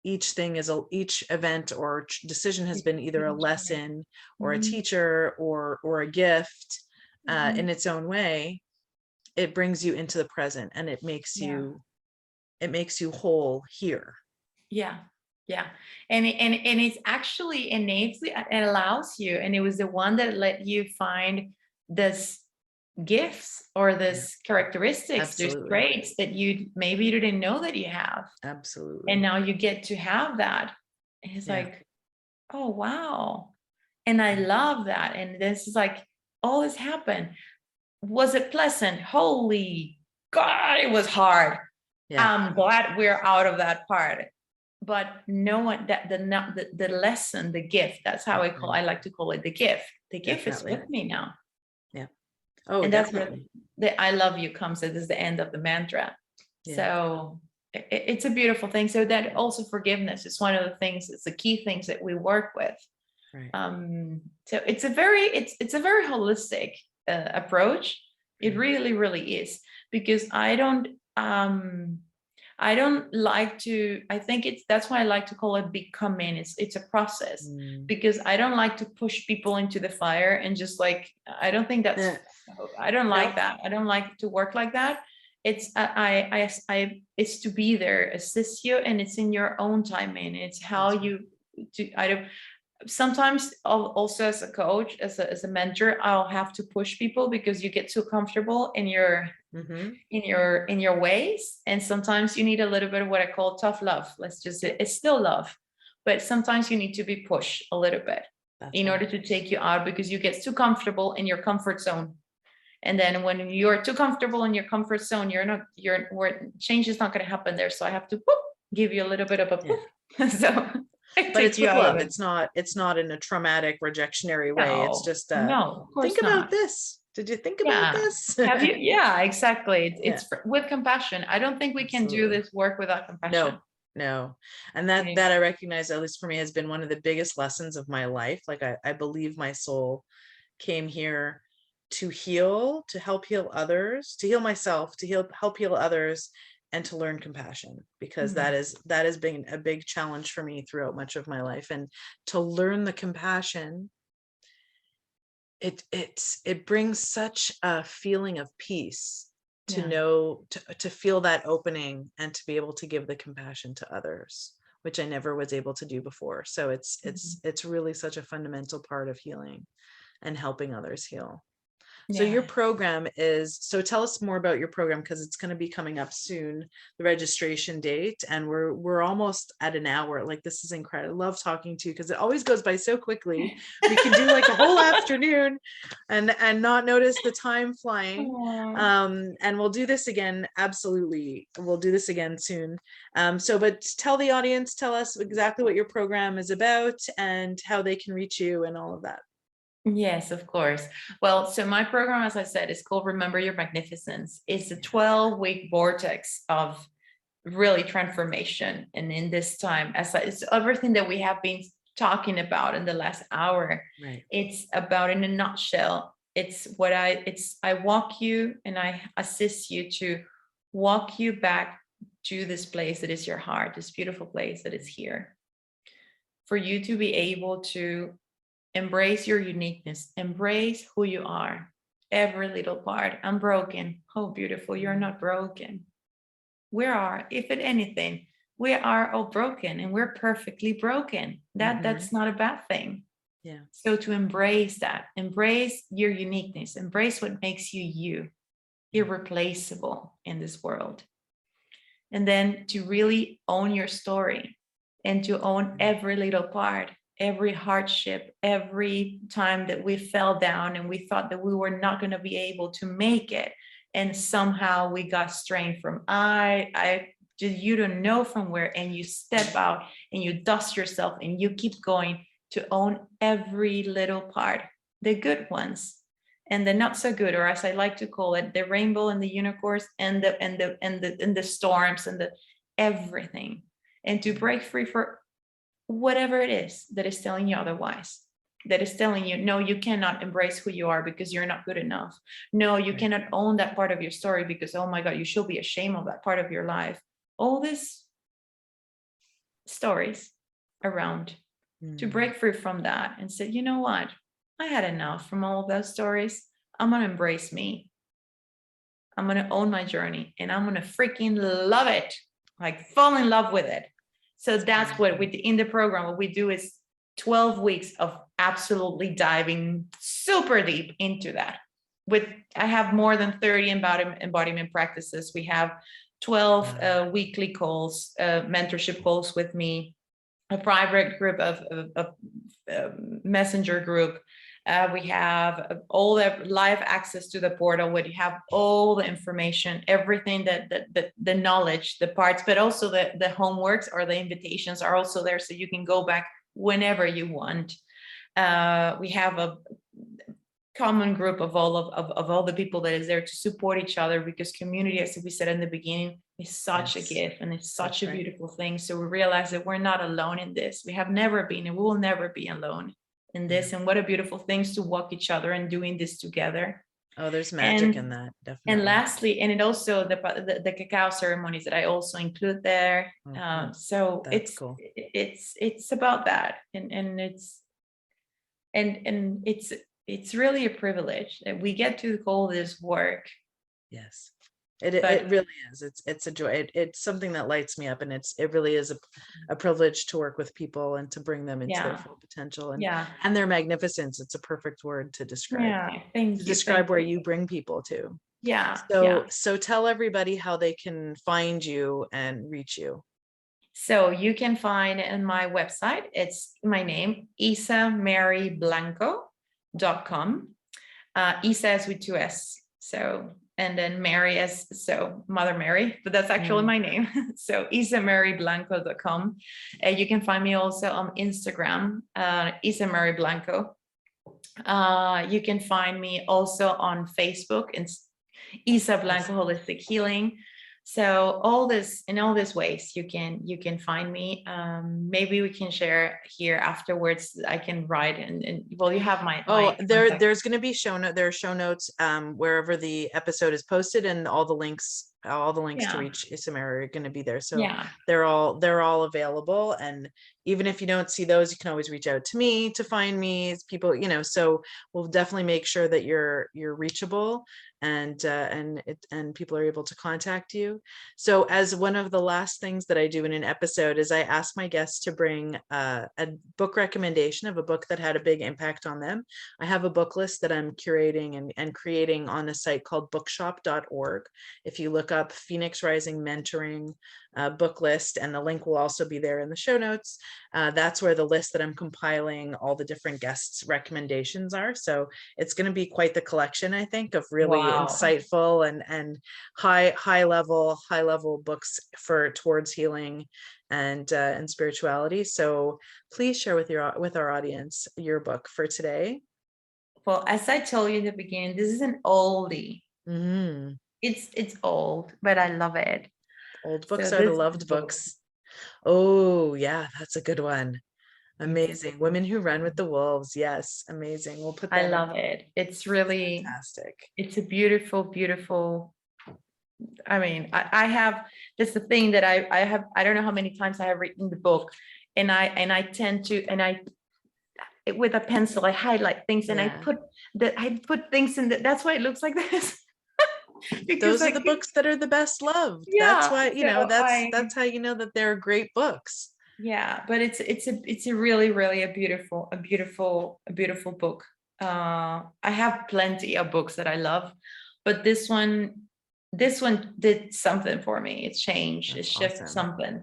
each event or decision has been either a lesson or a teacher or a gift in its own way. It brings you into the present, and it makes you whole here. Yeah. Yeah. And it's actually innately, it allows you, and it was the one that let you find this gifts or this characteristics, there's traits that maybe you didn't know that you have. Absolutely. And now you get to have that. And it's like, oh, wow. And I love that. And this is like, all this happened. Was it pleasant? Holy God, it was hard. I'm glad we're out of that part. But knowing that the lesson, the gift, that's how I like to call it, the gift. The gift is with me now. Yeah. Oh, and definitely. That's where the I love you comes. It is the end of the mantra. So it's a beautiful thing. So that also forgiveness is one of the things, it's the key things that we work with. Right. So it's a very holistic approach. It really, really is, because I don't like to, I think that's why I like to call it becoming. It's a process, because I don't like to push people into the fire and just like, I don't think that's, I don't like that. I don't like to work like that. It's, it's to be there, assist you, and it's in your own timing. It's how sometimes also as a coach, as a mentor, I'll have to push people because you get too comfortable in your in your ways, and sometimes you need a little bit of what I call tough love. It's still love, but sometimes you need to be pushed a little bit in order to take you out, because you get too comfortable in your comfort zone. And then when you're too comfortable in your comfort zone, where change is not going to happen there. So I have to give you a little bit of a so but it's with love. It's not in a traumatic, rejectionary way. It's just think about this. Did you think about this? Have you? Yeah, exactly. It's with compassion. I don't think we can do this work without compassion. No. And that I recognize, at least for me, has been one of the biggest lessons of my life. Like I believe my soul came here to heal, to help heal others, to heal myself, to help heal others, and to learn compassion, because that has been a big challenge for me throughout much of my life. And to learn the compassion, it brings such a feeling of peace to know, to feel that opening, and to be able to give the compassion to others, which I never was able to do before. So it's really such a fundamental part of healing and helping others heal. So your Yeah. program is, so tell us more about your program, because it's going to be coming up soon, the registration date, and we're almost at an hour. Like, this is incredible. I love talking to you because it always goes by so quickly. We can do like a whole afternoon and not notice the time flying. Aw. And we'll do this again. Absolutely. We'll do this again soon. But tell the audience, tell us exactly what your program is about and how they can reach you and all of that. Yes, of course. Well, so my program, as I said, is called Remember Your Magnificence. It's a 12-week vortex of really transformation. And in this time, it's everything that we have been talking about in the last hour. Right. It's about, in a nutshell, I walk you and I assist you to walk you back to this place that is your heart, this beautiful place that is here, for you to be able to embrace your uniqueness, embrace who you are, every little part. I'm broken. Oh, beautiful. You're not broken. We are, if at anything, we are all broken, and we're perfectly broken. That's not a bad thing. Yeah. So to embrace that, embrace your uniqueness, embrace what makes you you, irreplaceable in this world. And then to really own your story and to own every little part, every hardship, every time that we fell down and we thought that we were not going to be able to make it. And somehow we got strained from you don't know from where, and you step out and you dust yourself and you keep going to own every little part, the good ones and the not so good, or as I like to call it, the rainbow and the unicorns and the storms and the everything, and to break free for whatever it is that is telling you otherwise, that is telling you, no, you cannot embrace who you are because you're not good enough. No, you cannot own that part of your story because, oh my God, you should be ashamed of that part of your life. All these stories around, to break free from that and say, you know what? I had enough from all of those stories. I'm going to embrace me. I'm going to own my journey and I'm going to freaking love it, like fall in love with it. So that's what we, in the program, what we do is 12 weeks of absolutely diving super deep into that. I have more than 30 embodiment practices. We have 12 weekly calls, mentorship calls with me, a private group of messenger group. We have all the live access to the portal where you have all the information, everything that the knowledge, the parts, but also the homeworks or the invitations are also there, so you can go back whenever you want. We have a common group of all the people that is there to support each other, because community, as we said in the beginning, is such a gift and it's such a beautiful thing. So we realize that we're not alone in this. We have never been and we will never be alone in this. And what a beautiful things to walk each other and doing this together. Oh, there's magic in that, definitely. And lastly, and it also the cacao ceremonies that I also include there. So that's cool. It's about that, and it's really a privilege that we get to call this work. Yes, it really is. It's a joy. It's something that lights me up, and it really is a privilege to work with people and to bring them into their full potential and their magnificence. It's a perfect word to describe. Describe where you bring people to. So tell everybody how they can find you and reach you. So you can find in my website, it's my name, IssaMaryBlanco.com. Issa is with 2 S. So, and then Mary as, so Mother Mary, but that's actually my name. So IssaMaryBlanco.com. You can find me also on Instagram, IssaMary Blanco. You can find me also on Facebook, it's Issa Blanco Holistic Healing. So all this, in all these ways, you can find me. Maybe we can share here afterwards. I can write and well, you have my there's going to be there are show notes wherever the episode is posted, and all the links to reach IssaMary are going to be there. So they're all available, and even if you don't see those, you can always reach out to me to find me. It's people, so we'll definitely make sure that you're reachable, and people are able to contact you. So as one of the last things that I do in an episode is I ask my guests to bring a book recommendation of a book that had a big impact on them. I have a book list that I'm curating and creating on a site called bookshop.org. If you look up Phoenix Rising Mentoring book list, and the link will also be there in the show notes, that's where the list that I'm compiling all the different guests' recommendations are. So it's going to be quite the collection, I think, of really insightful and high level books towards healing and spirituality. So please share with our audience your book for today. Well, as I told you in the beginning, this is an oldie. Mm-hmm. It's old, but I love it. Old books are the loved books. Oh yeah, that's a good one. Amazing. Women Who Run with the Wolves. Yes, amazing. We'll put that. I love it. It's really fantastic. It's a beautiful, beautiful. I mean, I have, that's the thing that I have, I don't know how many times I have written the book, and I tend to, with a pencil, I highlight things, and I put things in that's why it looks like this. Those are the books that are the best loved. Yeah, that's why, that's how you know that they're great books. Yeah, but it's a really, really a beautiful book. I have plenty of books that I love, but this one did something for me. It changed, it shifted something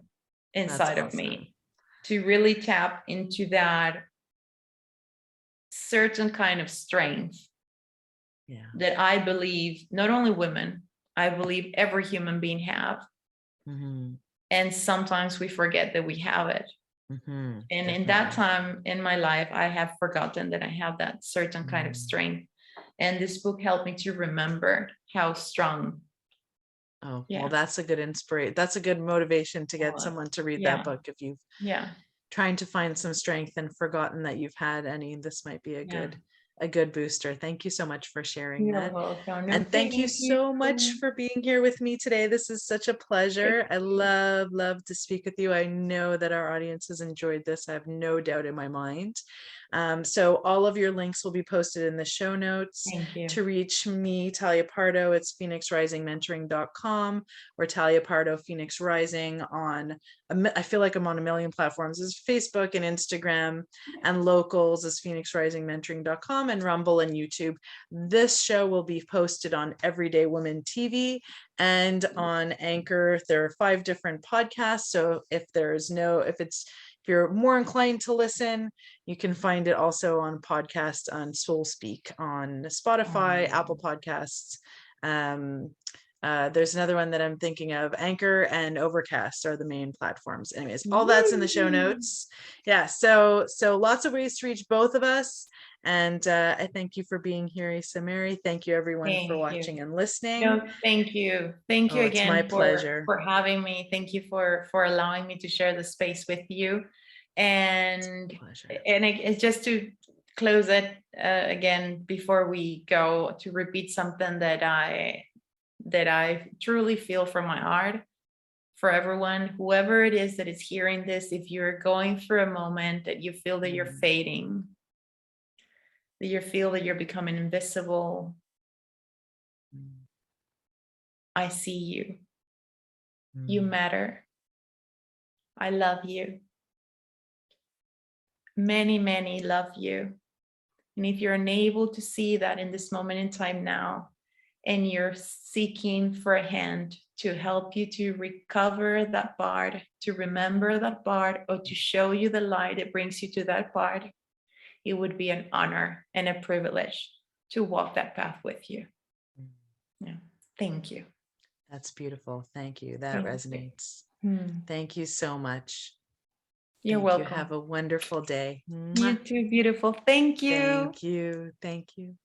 inside of me to really tap into that certain kind of strength that I believe not only women, I believe every human being have. Mm-hmm. And sometimes we forget that we have it. Mm-hmm, and definitely. In that time in my life, I have forgotten that I have that certain kind of strength. And this book helped me to remember how strong. Oh, well, that's a good inspiration. That's a good motivation to get someone to read that book. If you've trying to find some strength and forgotten that you've had any, this might be a good booster. Thank you so much for sharing that. And thank you so much for being here with me today. This is such a pleasure. I love to speak with you. I know that our audience has enjoyed this. I have no doubt in my mind. So all of your links will be posted in the show notes. To reach me, Talya Pardo, it's phoenixrisingmentoring.com, or Talya Pardo Phoenix Rising on, I feel like I'm on a million platforms, is Facebook and Instagram, and locals is phoenixrisingmentoring.com, and Rumble and YouTube. This show will be posted on Everyday Woman TV and on Anchor. There are 5 different podcasts. So if you're more inclined to listen, you can find it also on podcast on Soul Speak on Spotify, Apple Podcasts. There's another one that I'm thinking of. Anchor and Overcast are the main platforms. Anyways, all that's in the show notes. Yeah, so lots of ways to reach both of us. And I thank you for being here, IssaMary. Thank you, everyone, for watching and listening. No, thank you. Thank you again. It's my pleasure for having me. Thank you for allowing me to share the space with you. And just to close it again before we go, to repeat something that I truly feel from my heart for everyone, whoever it is that is hearing this. If you're going through a moment that you feel that you're fading, that you feel that you're becoming invisible, I see you. You matter. I love you. Many, many love you. And if you're unable to see that in this moment in time now, and you're seeking for a hand to help you to recover that part, to remember that part, or to show you the light that brings you to that part, it would be an honor and a privilege to walk that path with you. Yeah. Thank you. That's beautiful. Thank you. That resonates. Thank you so much. You're welcome. Have a wonderful day. You too, beautiful. Thank you. Thank you. Thank you.